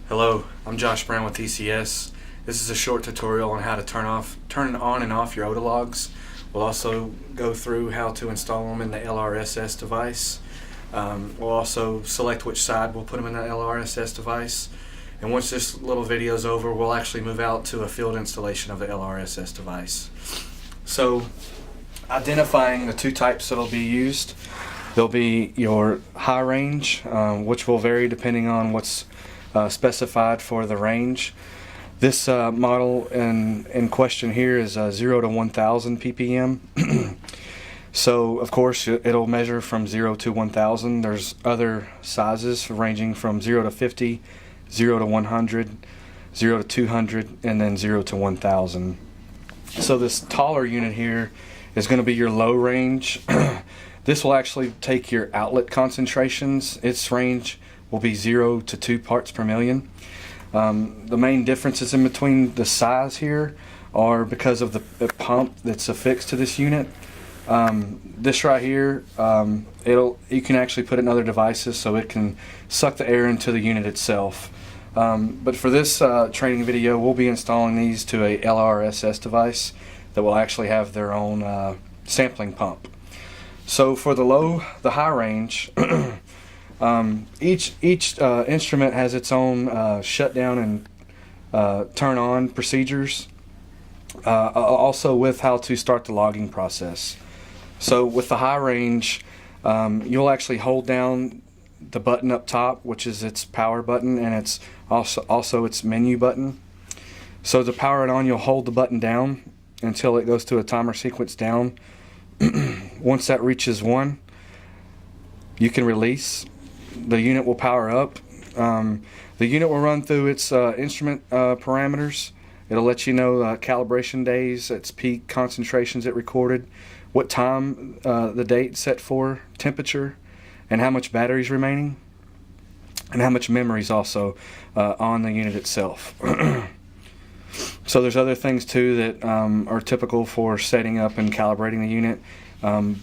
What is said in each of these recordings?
Hello, I'm Josh Brown with ECS. This is a short tutorial on how to turn on and off your Odalogs. We'll also go through how to install them in the LRSS device. We'll also select which side we'll put them in the LRSS device. And once this little video is over, we'll actually move out to a field installation of the LRSS device. So, identifying the two types that'll be used. There'll be your high range, which will vary depending on what's specified for the range. This model in question here is 0 to 1000 ppm. So of course it'll measure from 0 to 1000. There's other sizes ranging from 0 to 50, 0 to 100, 0 to 200, and then 0 to 1000. So this taller unit here is going to be your low range. This will actually take your outlet concentrations. Its range will be 0 to 2 parts per million. The main differences in between the size here are because of the pump that's affixed to this unit. This right here, you can actually put it in other devices so it can suck the air into the unit itself. But for this training video, we'll be installing these to a LRSS device that will actually have their own sampling pump. So for the high range, each instrument has its own shutdown and turn on procedures, also with how to start the logging process. So with the high range, you'll actually hold down the button up top, which is its power button, and it's also its menu button. So to power it on, you'll hold the button down until it goes to a timer sequence down. Once that reaches 1, you can release. The unit will power up. The unit will run through its instrument parameters. It'll let you know calibration days, its peak concentrations it recorded, what time the date set for, temperature, and how much battery's remaining, and how much memory's also on the unit itself. So there's other things too that are typical for setting up and calibrating the unit.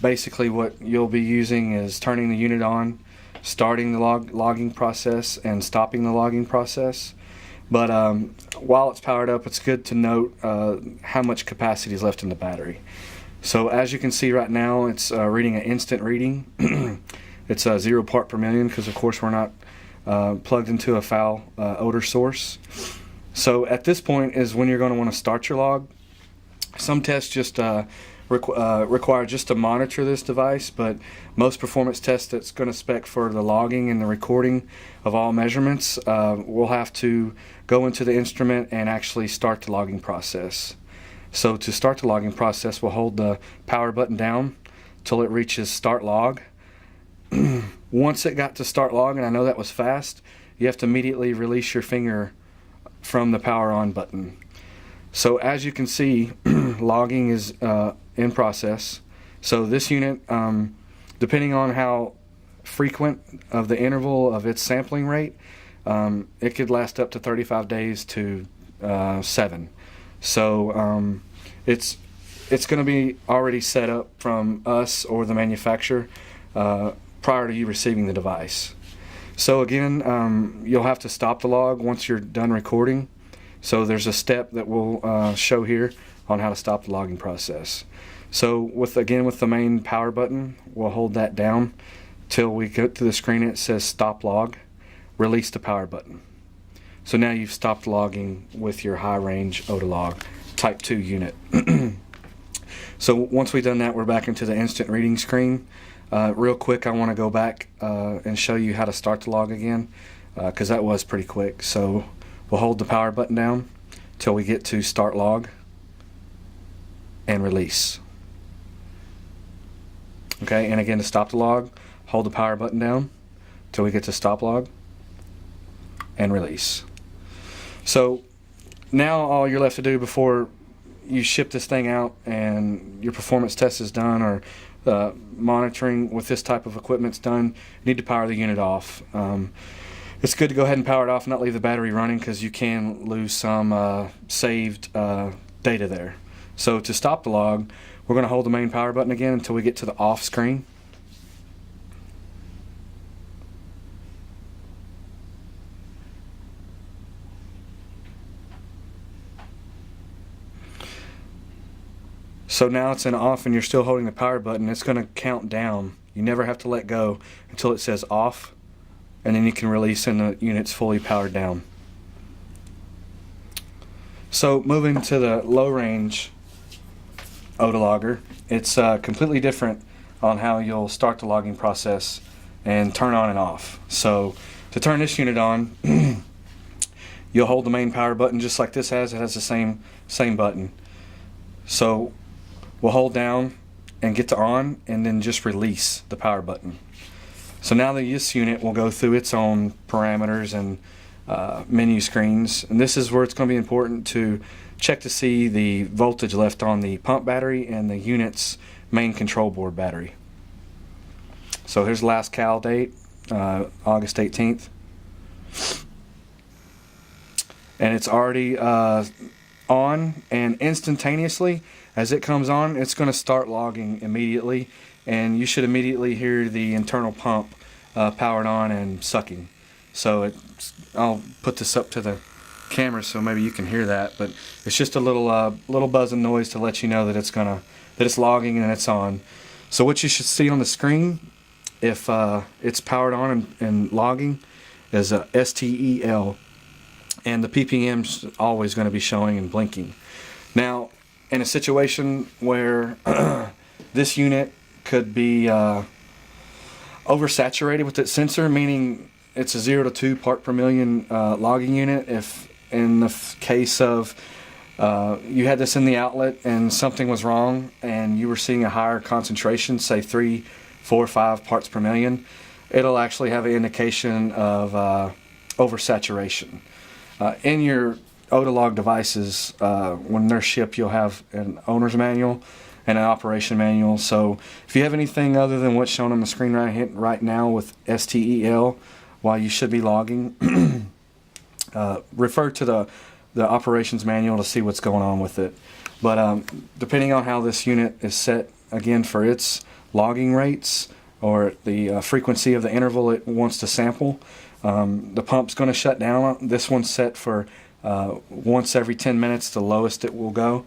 Basically what you'll be using is turning the unit on, starting the logging process, and stopping the logging process. But while it's powered up, it's good to note how much capacity is left in the battery. So as you can see right now, it's reading an instant reading. It's 0 part per million because of course we're not plugged into a foul odor source. So at this point is when you're going to want to start your log. Some tests just require just to monitor this device, but most performance tests that's going to spec for the logging and the recording of all measurements will have to go into the instrument and actually start the logging process. So to start the logging process, we'll hold the power button down till it reaches start log. Once it got to start log, and I know that was fast, you have to immediately release your finger from the power on button. So as you can see, logging is in process. So this unit, depending on how frequent of the interval of its sampling rate, it could last up to 35 days to 7. So it's going to be already set up from us or the manufacturer prior to you receiving the device. So again, you'll have to stop the log once you're done recording. So there's a step that we'll show here on how to stop the logging process. So with the main power button, we'll hold that down till we get to the screen and it says stop log, release the power button. So now you've stopped logging with your high range Odalog type 2 unit. So once we've done that, we're back into the instant reading screen. Real quick, I want to go back and show you how to start the log again, because that was pretty quick. So we'll hold the power button down till we get to start log and release. Okay, and again to stop the log, hold the power button down till we get to stop log and release. So now all you're left to do before you ship this thing out and your performance test is done, or monitoring with this type of equipment's done, you need to power the unit off. It's good to go ahead and power it off and not leave the battery running, because you can lose some saved data there. So to stop the log, we're going to hold the main power button again until we get to the off screen. So now it's in off and you're still holding the power button. It's going to count down. You never have to let go until it says off, and then you can release and the unit's fully powered down. So moving to the low range Odalogger, it's completely different on how you'll start the logging process and turn on and off. So to turn this unit on, you'll hold the main power button just like this has. It has the same button. So we'll hold down and get to on, and then just release the power button. So now this unit will go through its own parameters and menu screens, and this is where it's going to be important to check to see the voltage left on the pump battery and the unit's main control board battery. So here's the last cal date, August 18th, and it's already on, and instantaneously as it comes on, it's going to start logging immediately, and you should immediately hear the internal pump powered on and sucking. So I'll put this up to the camera so maybe you can hear that, but it's just a little buzzing noise to let you know that it's logging and it's on. So what you should see on the screen, if it's powered on and logging, is a STEL, and the ppm's always going to be showing and blinking. Now, in a situation where this unit could be oversaturated with its sensor, meaning it's a 0 to 2 part per million logging unit, if in the case of you had this in the outlet and something was wrong and you were seeing a higher concentration, say 3, 4, 5 parts per million, it'll actually have an indication of oversaturation. In your Odalog devices, when they're shipped, you'll have an owner's manual and an operation manual. So if you have anything other than what's shown on the screen right now with STEL while you should be logging, refer to the operations manual to see what's going on with it. But depending on how this unit is set, again, for its logging rates or the frequency of the interval it wants to sample, the pump's going to shut down. This one's set for once every 10 minutes, the lowest it will go,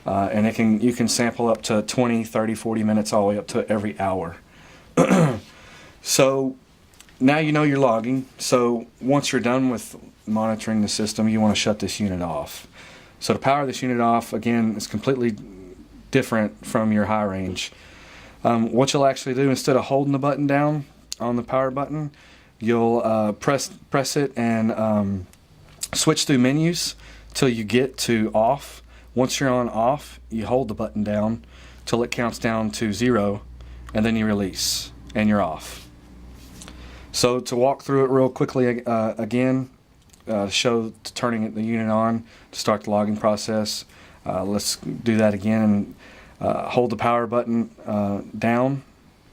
and you can sample up to 20, 30, 40 minutes, all the way up to every hour. So now you know you're logging. So once you're done with monitoring the system, you want to shut this unit off. So to power this unit off, again, is completely different from your high range. What you'll actually do, instead of holding the button down on the power button, you'll press it and switch through menus till you get to off. Once you're on off, you hold the button down till it counts down to 0, and then you release and you're off. So to walk through it real quickly again, show turning the unit on to start the logging process. Let's do that again, and hold the power button down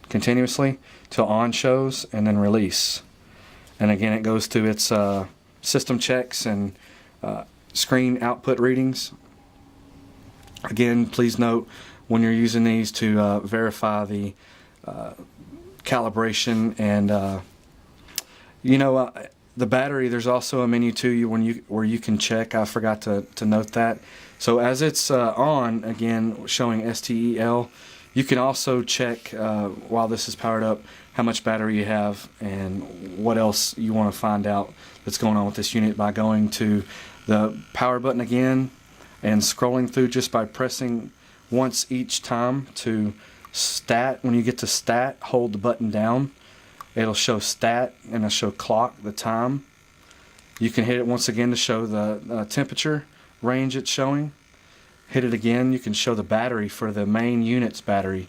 continuously till on shows, and then release. And again, it goes through its system checks and screen output readings. Again, please note when you're using these to verify the calibration and the battery. There's also a menu too where you can check. I forgot to note that. So as it's on, again showing STEL, you can also check while this is powered up how much battery you have and what else you want to find out that's going on with this unit by going to the power button again and scrolling through just by pressing once each time to stat. When you get to stat, hold the button down. It'll show stat and it'll show clock, the time. You can hit it once again to show the temperature range it's showing. Hit it again, you can show the battery for the main unit's battery,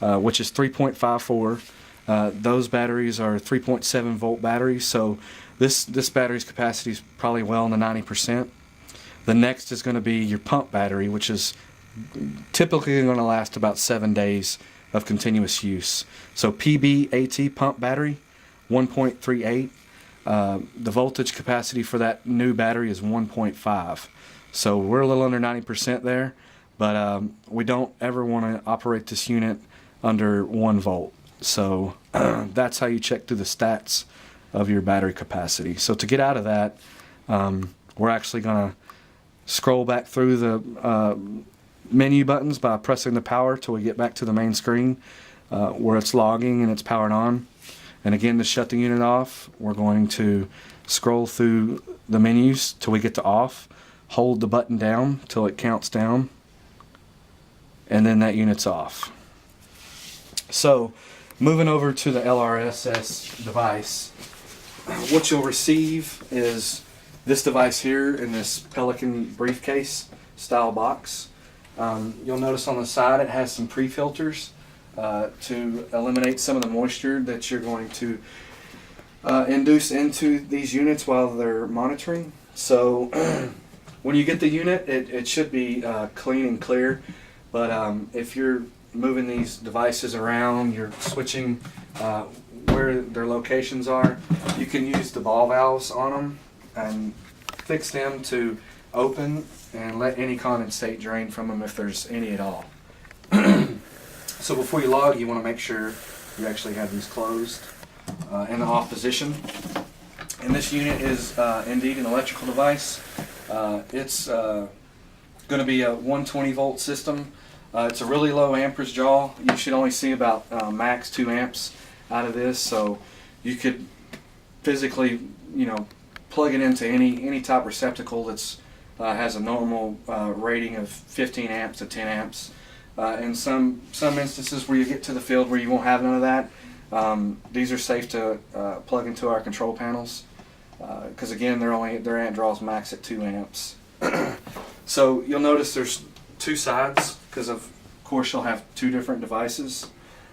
which is 3.54. Those batteries are 3.7 volt batteries, so this battery's capacity is probably well in the 90%. The next is going to be your pump battery, which is typically going to last about 7 days of continuous use. So PBAT, pump battery, 1.38. The voltage capacity for that new battery is 1.5. So we're a little under 90% there, but we don't ever want to operate this unit under 1 volt. So that's how you check through the stats of your battery capacity. So to get out of that, we're actually going to scroll back through the menu buttons by pressing the power till we get back to the main screen where it's logging and it's powered on. And again, to shut the unit off, we're going to scroll through the menus till we get to off, hold the button down till it counts down, and then that unit's off. So moving over to the LRSS device, what you'll receive is this device here in this Pelican briefcase style box. You'll notice on the side it has some pre-filters to eliminate some of the moisture that you're going to induce into these units while they're monitoring. So when you get the unit, it should be clean and clear, but if you're moving these devices around, you're switching where their locations are, you can use the ball valves on them and fix them to open and let any condensate drain from them if there's any at all. So before you log, you want to make sure you actually have these closed in the off position. And this unit is indeed an electrical device. It's going to be a 120 volt system. It's a really low amperage draw. You should only see about max 2 amps out of this, so you could physically, plug it into any type receptacle that's has a normal rating of 15 amps to 10 amps. In some instances where you get to the field where you won't have none of that, these are safe to plug into our control panels because again their amp draws max at 2 amps. So you'll notice there's 2 sides because of course you'll have 2 different devices.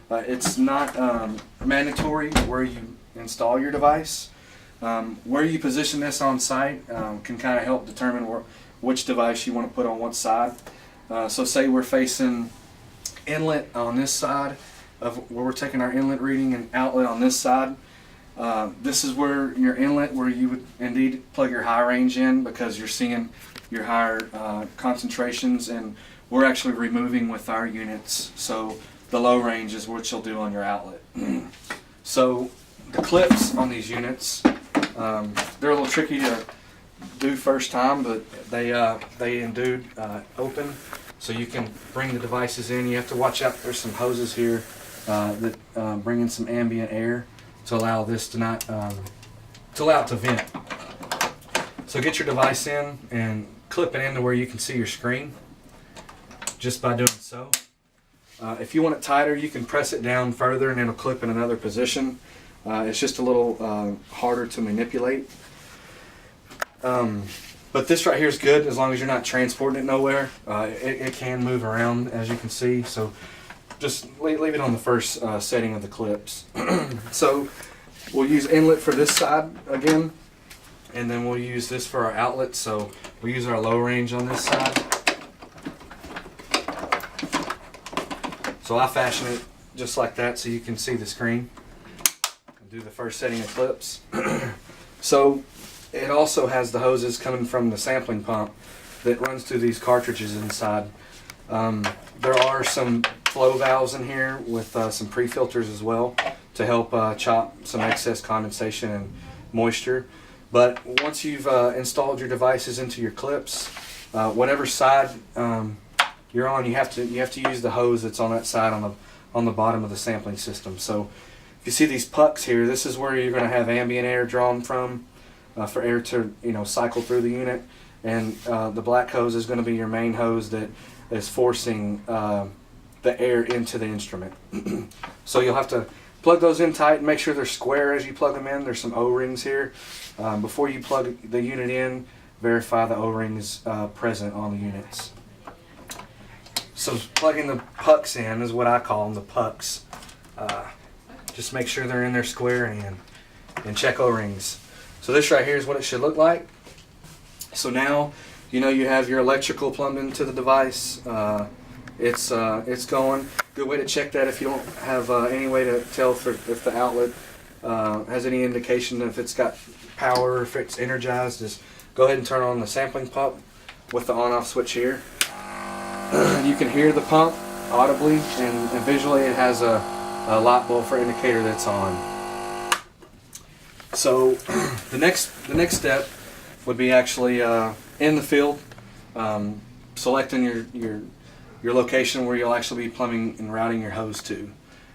It's not mandatory where you install your device. Where you position this on site can kind of help determine which device you want to put on what side. So say we're facing inlet on this side of where we're taking our inlet reading and outlet on this side. This is where your inlet, where you would indeed plug your high range in because you're seeing your higher concentrations, and we're actually removing with our units. So the low range is what you'll do on your outlet. So the clips on these units, they're a little tricky to do first time, but they indeed open, so you can bring the devices in. You have to watch out. There's some hoses here that bring in some ambient air to allow this to not to allow it to vent. So get your device in and clip it into where you can see your screen just by doing so. If you want it tighter, you can press it down further and it'll clip in another position. It's just a little harder to manipulate. But this right here is good as long as you're not transporting it nowhere. It can move around, as you can see, so just leave it on the first setting of the clips. So we'll use inlet for this side again, and then we'll use this for our outlet. So we'll use our low range on this side. So I fashion it just like that so you can see the screen. I'll do the first setting of clips. So it also has the hoses coming from the sampling pump that runs through these cartridges inside. There are some flow valves in here with some pre-filters as well to help chop some excess condensation and moisture. But once you've installed your devices into your clips, whatever side you're on, you have to use the hose that's on that side on the bottom of the sampling system. So if you see these pucks here, this is where you're going to have ambient air drawn from for air to cycle through the unit, and the black hose is going to be your main hose that is forcing the air into the instrument. So you'll have to plug those in tight and make sure they're square as you plug them in. There's some O-rings here. Before you plug the unit in, verify the O-ring is present on the units. So plugging the pucks in is what I call them, the pucks. Just make sure they're in there square and check O-rings. So this right here is what it should look like. So now you have your electrical plumbed into the device. It's going. Good way to check that if you don't have any way to tell if the outlet has any indication if it's got power, if it's energized, is go ahead and turn on the sampling pump with the on-off switch here. You can hear the pump audibly, and visually it has a light bulb for indicator that's on. So the next step would be actually in the field, selecting your your location where you'll actually be plumbing and routing your hose to.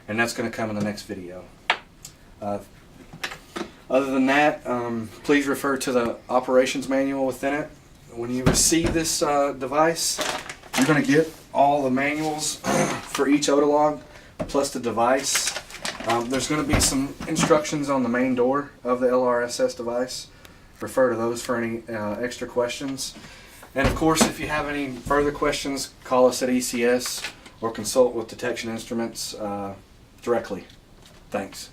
And that's going to come in the next video. Other than that, please refer to the operations manual within it. When you receive this device, you're going to get all the manuals for each Odalog plus the device. There's going to be some instructions on the main door of the LRSS device. Refer to those for any extra questions. And of course, if you have any further questions, call us at ECS or consult with Detection Instruments directly. Thanks.